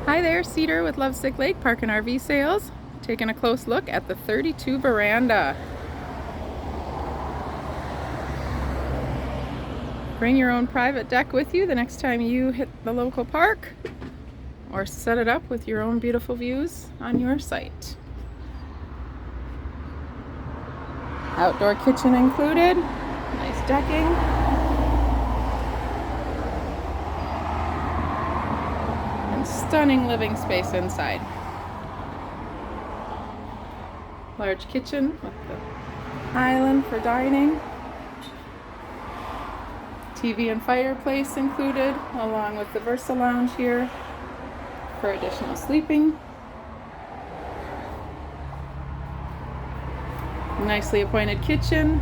Hi there, Cedar with Lovesick Lake Park and RV Sales. Taking a close look at the 32 Veranda. Bring your own private deck with you the next time you hit the local park, or set it up with your own beautiful views on your site. Outdoor kitchen included, nice decking. And stunning living space inside. Large kitchen with the island for dining. TV and fireplace included, along with the Versa Lounge here for additional sleeping. Nicely appointed kitchen.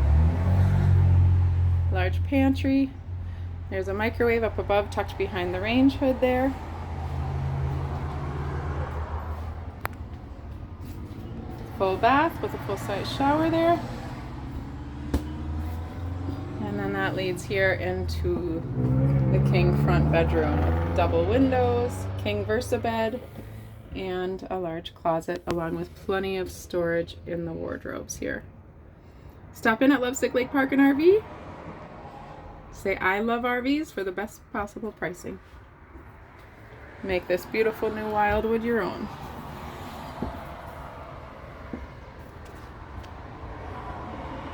Large pantry. There's a microwave up above tucked behind the range hood there. Full bath with a full-size shower there. And then that leads here into the king front bedroom with double windows, king Versa bed, and a large closet, along with plenty of storage in the wardrobes here. Stop in at Lovesick Lake Park and RV. Say I love RVs for the best possible pricing. Make this beautiful new Wildwood your own.